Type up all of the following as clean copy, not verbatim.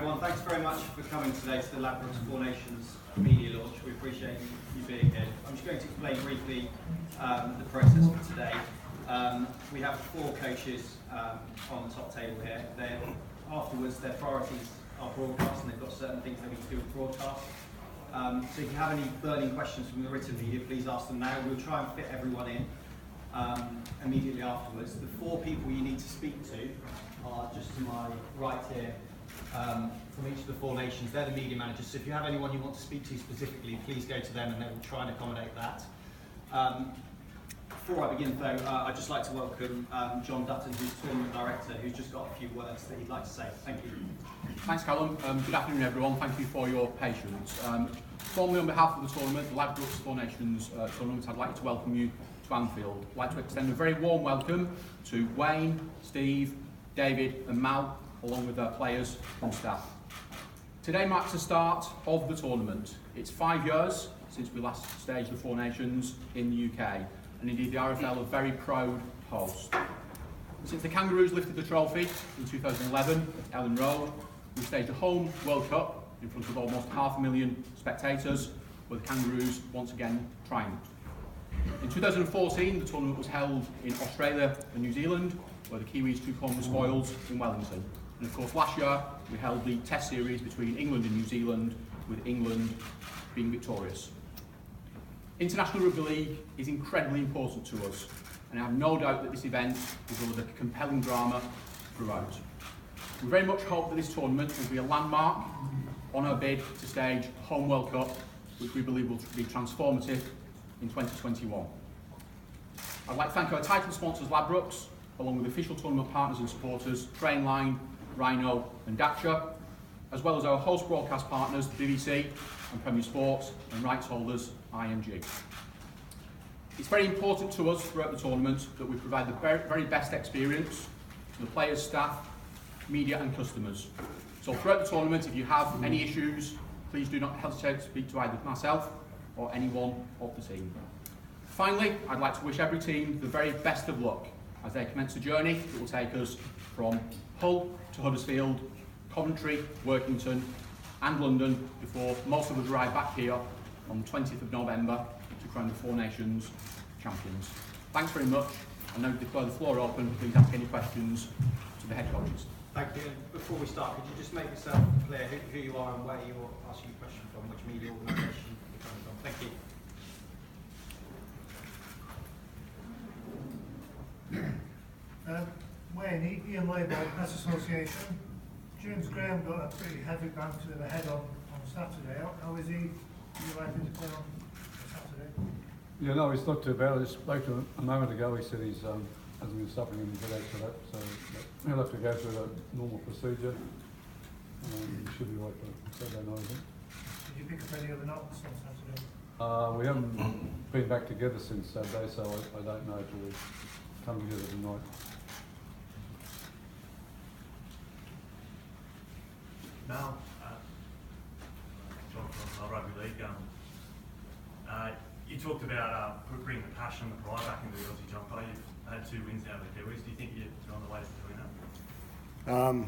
everyone. Thanks very much for coming today to the Ladbrokes Four Nations media launch. We appreciate you being here. I'm just going to explain briefly the process for today. We have 4 coaches on the top table here. Afterwards, their priorities are broadcast, and they've got certain things they need to do with broadcast. So if you have any burning questions from the written media, please ask them now. We'll try and fit everyone in immediately afterwards. The 4 people you need to speak to are just to my right here from each of the 4 nations. They're the media managers, so if you have anyone you want to speak to specifically, please go to them and they will try and accommodate that. Before I begin though, I'd just like to welcome John Dutton, who's Tournament Director, who's just got a few words that he'd like to say. Thank you. Thanks Callum. Good afternoon everyone, thank you for your patience. Formally on behalf of the tournament, the Ladbrokes Four Nations tournament, I'd like to welcome you to Anfield. I'd like to extend a very warm welcome to Wayne, Steve, David and Mal, along with their players and staff. Today marks the start of the tournament. It's 5 years since we last staged the Four Nations in the UK, and indeed the RFL are very proud host. Since the Kangaroos lifted the trophy in 2011 at Ellen Road, we staged a home World Cup in front of almost 500,000 spectators, where the Kangaroos once again triumphed. In 2014, the tournament was held in Australia and New Zealand, where the Kiwis took home the spoils in Wellington. And of course, last year we held the Test series between England and New Zealand, with England being victorious. International Rugby League is incredibly important to us, and I have no doubt that this event will deliver compelling drama throughout. We very much hope that this tournament will be a landmark on our bid to stage Home World Cup, which we believe will be transformative in 2021. I'd like to thank our title sponsors Ladbrokes, along with official tournament partners and supporters Trainline, Rhino and Dacia, as well as our host broadcast partners the BBC and Premier Sports, and rights holders IMG. It's very important to us throughout the tournament that we provide the very best experience to the players, staff, media and customers. So throughout the tournament, if you have any issues, please do not hesitate to speak to either myself or anyone of the team. Finally, I'd like to wish every team the very best of luck as they commence a journey that will take us from Hull to Huddersfield, Coventry, Workington and London, before most of us arrive back here on the 20th of November to crown the Four Nations champions. Thanks very much. I now declare the floor open. Please ask any questions to the head coaches. Thank you. And before we start, could you just make yourself clear who you are and where you're asking a question from, which media organisation you're coming from? Thank you. Wayne, Ian Labour, Press Association. James Graham got a pretty heavy bang to the head on Saturday. How is he? Are you likely to play on Saturday? Yeah, no, he's not too bad. I just spoke to him a moment ago. He said he's hasn't been suffering any headache for that, so he'll have to go through the normal procedure. He should be right for Saturday night, I think. Did you pick up any other knocks on Saturday? We haven't been back together since Saturday, so I don't know till we come together tonight. Mal, John from Rugby League. You talked about bringing the passion and the pride back into the Aussie jumper. You've had 2 wins now with the Kiwis. Do you think you're on the way to doing that?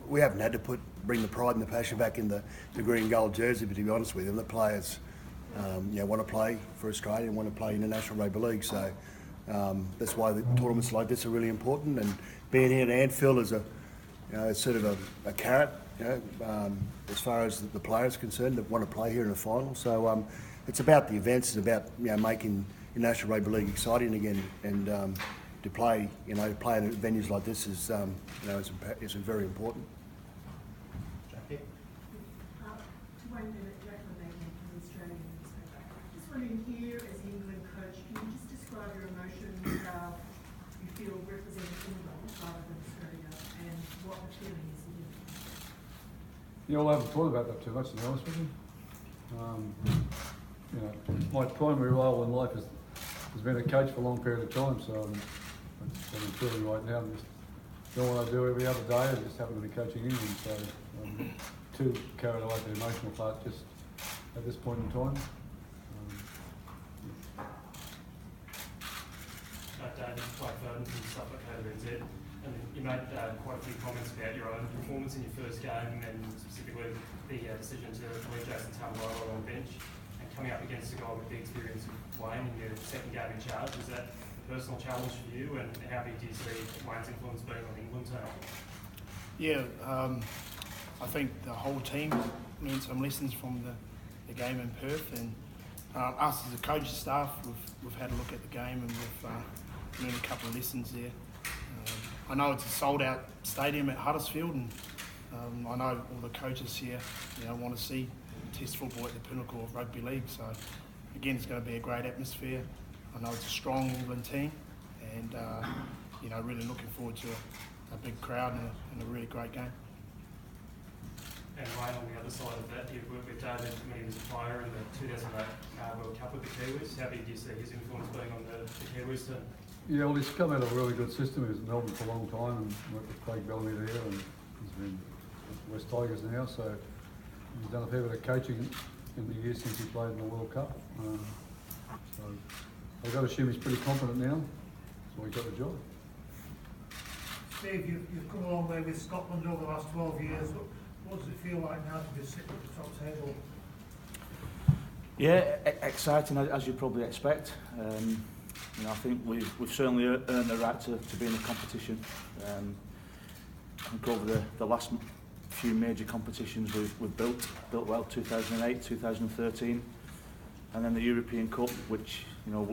We haven't had to bring the pride and the passion back in the green and gold jersey, but to be honest with you, the players want to play for Australia and want to play international rugby league. So that's why the tournaments like this are really important. And being here at Anfield is sort of a carrot, as far as the players concerned that want to play here in the final. So it's about the events. It's about making international rugby league exciting again, and to play in venues like this is is very important. Jackie. To Wayne Bennett, from the Australian newspaper. Just wondering, here as England coach, can you just describe your emotions, how you feel representing England rather than Australia, and what the feeling is in you? Yeah, well, I haven't thought about that too much, to be honest with you. My primary role in life has been a coach for a long period of time, so I'm feeling right now. I'm just doing what I do every other day. I just happen to be coaching England, so I'm too carried away with the emotional part just at this point in time. David Blackburn from Suffolk KWZ, and you made quite a few comments about your own performance in your first game, and specifically the decision to leave Jason Tamalolo on the bench and coming up against a guy with the experience of Wayne in your second game in charge. Was that a personal challenge for you, and how big do you see Wayne's influence being on England team? Yeah, I think the whole team learned some lessons from the game in Perth, and us as a coaching staff, we've had a look at the game and we've learned a couple of lessons there. I know it's a sold-out stadium at Huddersfield, and I know all the coaches here, want to see Test football at the pinnacle of rugby league. So again, it's going to be a great atmosphere. I know it's a strong England team, and really looking forward to a big crowd and a really great game. And Wayne, on the other side of that, you've worked with David when he was a player in the 2008 World Cup with the Kiwis. How big do you see his influence being on the Kiwis team? Yeah, well, he's come out of a really good system. He was in Melbourne for a long time and worked with Craig Bellamy there, and he's been with West Tigers now, so he's done a fair bit of coaching in the years since he played in the World Cup. So I've got to assume he's pretty confident now, so he got the job. Steve, you've come a long way with Scotland over the last 12 years. What does it feel like now to be sitting at the top table? Yeah, exciting as you probably expect. I think we've certainly earned the right to be in the competition. I think over the last few major competitions we've built well. 2008, 2013, and then the European Cup, which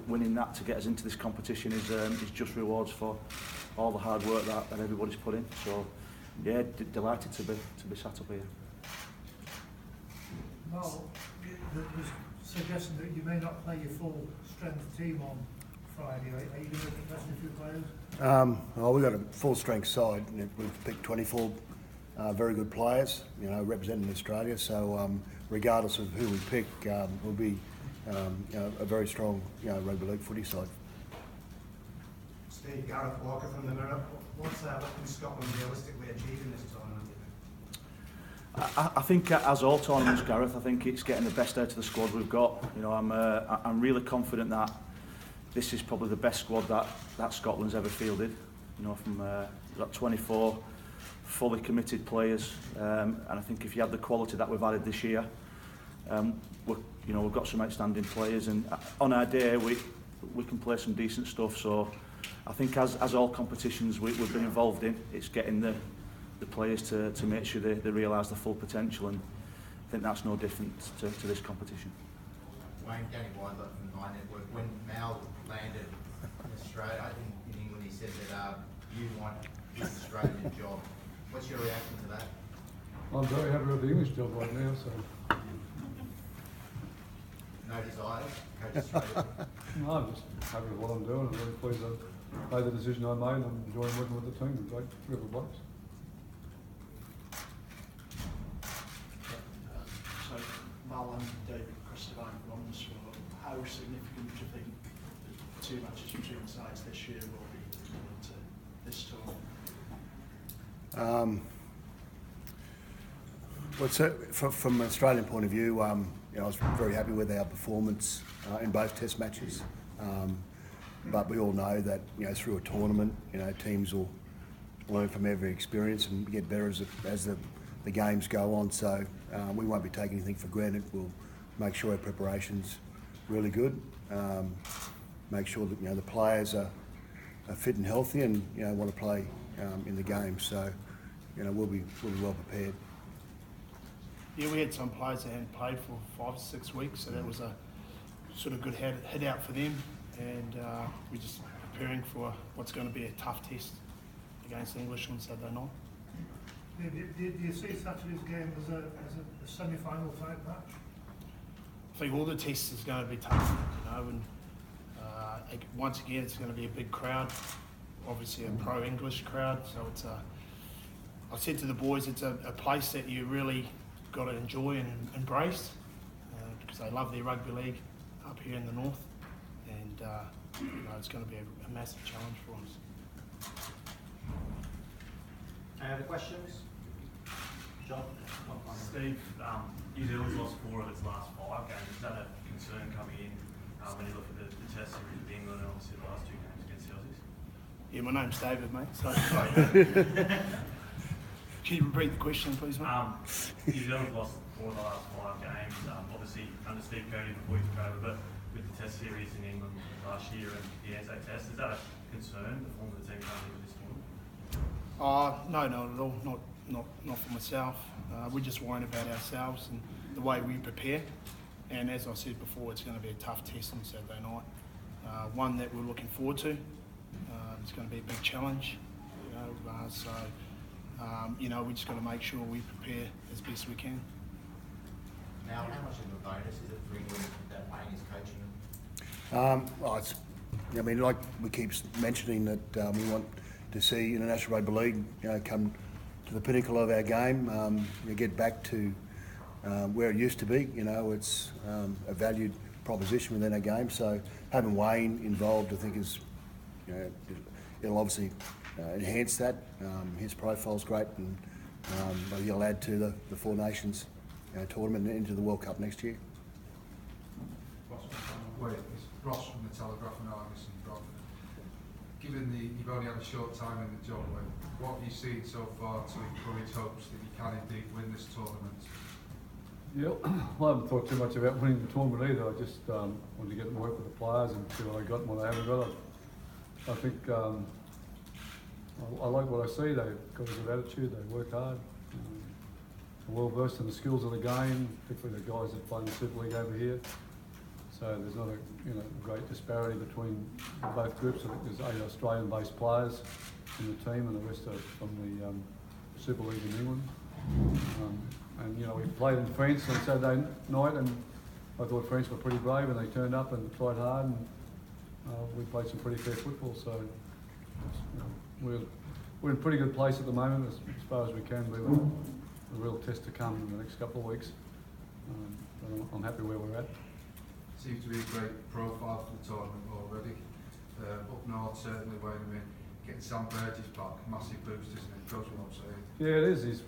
winning that to get us into this competition is just rewards for all the hard work that everybody's put in. So yeah, delighted to be sat up here. Well, there's suggestion that you may not play your full strength team on Friday. Are you going to invest in a few players? Well, we've got a full strength side. We've picked 24 very good players, representing Australia. So regardless of who we pick, we'll be a very strong rugby league footy side. Steve, Gareth Walker from the Mirror. What's what can Scotland realistically achieve in this tournament? I think, as all tournaments, Gareth, I think it's getting the best out of the squad we've got. I'm really confident that this is probably the best squad that Scotland's ever fielded. We've got 24 fully committed players, and I think if you have the quality that we've added this year, we've got some outstanding players, and on our day we can play some decent stuff. So I think as all competitions we've been involved in, it's getting the players to make sure they realise the full potential, and I think that's no different to this competition. Wayne, Danny Wadler from My Network. When Mal landed in Australia, in England, he said that you want this Australian job. What's your reaction to that? I'm very happy with the English job right now, so. No desire, coach Australia? No, I'm just happy with what I'm doing. I'm very pleased I made the decision I made. I'm enjoying working with the team. It's great group of blokes. So, Mal and David Christopher from Omnisfor, how significant do you think the two matches between sides this year will be to this tournament? From an Australian point of view, I was very happy with our performance in both Test matches. But we all know that through a tournament, teams will learn from every experience and get better as the games go on. So we won't be taking anything for granted. We'll make sure our preparation's really good. Make sure that the players are fit and healthy and want to play in the game. So we'll be well prepared. Yeah, we had some players that hadn't played for 5 or 6 weeks, so that was a sort of good head out for them, and we're just preparing for what's going to be a tough test against English on Saturday night. Do you see Saturday's game as a semi-final type match? I think all the tests is going to be tough, and once again it's going to be a big crowd, obviously a pro-English crowd, so it's I said to the boys, it's a place that you really got to enjoy and embrace, because they love their rugby league up here in the north, and it's going to be a massive challenge for us. Any other questions? John? Steve, New Zealand's lost 4 of its last 5 games. Is that a concern coming in when you look at the test series with England and obviously the last 2 games against the Aussies? Yeah, my name's David, mate. So, can you repeat the question, please, mate? New Zealand's lost 4 of the last 5 games. Obviously, under Steve Kearney before he took over, but with the Test series in England last year and the SA Test, is that a concern, the form of the team currently with this tournament? No, not at all. Not for myself. We're just worrying about ourselves and the way we prepare. And as I said before, it's going to be a tough test on Saturday night. One that we're looking forward to. It's going to be a big challenge, we just got to make sure we prepare as best we can. Now, how much of a bonus is it for England that Wayne is coaching them? like we keep mentioning that we want to see International Rugby League, come to the pinnacle of our game, get back to where it used to be. It's a valued proposition within our game. So having Wayne involved, I think, is, it'll obviously enhance that. His profile's great, and he'll add to the Four Nations tournament and into the World Cup next year. It's Ross from the Telegraph and Argus and Bradford. Given you've only had a short time in the job, what have you seen so far to encourage hopes that you can indeed win this tournament? Yeah, I haven't thought too much about winning the tournament either. I just wanted to get and work with the players and see what I got and what I haven't got. I think I like what I see. They've got a good attitude, they work hard. They're well versed in the skills of the game, particularly the guys that play in the Super League over here. So there's not a great disparity between both groups. I think there's 8 Australian-based players in the team, and the rest are from the Super League in England. We played in France on Saturday night, and I thought France were pretty brave, and they turned up and tried hard, and we played some pretty fair football. So we're in a pretty good place at the moment, as far as we can be. With a real test to come in the next couple of weeks. But I'm happy where we're at. Seems to be a great profile for the tournament already. Up north, certainly, where getting Sam Burgess back, massive boost, isn't it? Goes without saying. Yeah, it is. He's a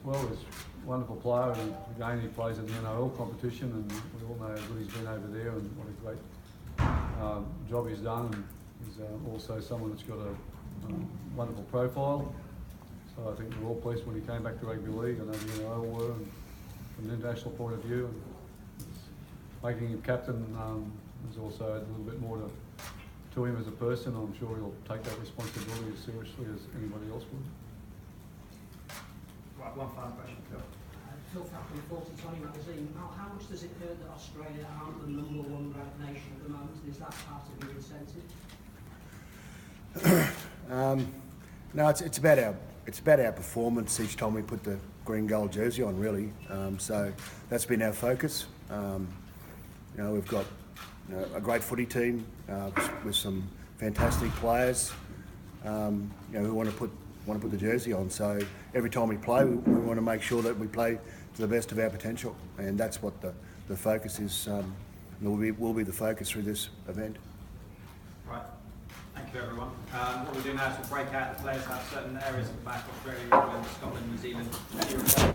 wonderful player, and again, he plays in the NRL competition, and we all know how good he's been over there and what a great job he's done. And he's also someone that's got a wonderful profile. So I think we're all pleased when he came back to rugby league. I know the NRL were, and from an international point of view, and making him captain has also added a little bit more to him as a person. I'm sure he'll take that responsibility as seriously as anybody else would. Right, one final question, Phil. Phil Thacker, 4020 magazine. How much does it hurt that Australia aren't the #1 ranked nation at the moment? Is that part of your incentive? No, it's about our performance each time we put the green gold jersey on, really. So that's been our focus. We've got a great footy team with some fantastic players who want to put the jersey on. So every time we play, we want to make sure that we play to the best of our potential, and that's what the focus is. Will be the focus through this event. Right. Thank you, everyone. What we'll do now is we'll break out. The players have certain areas of the back: Australia, England, Scotland, New Zealand.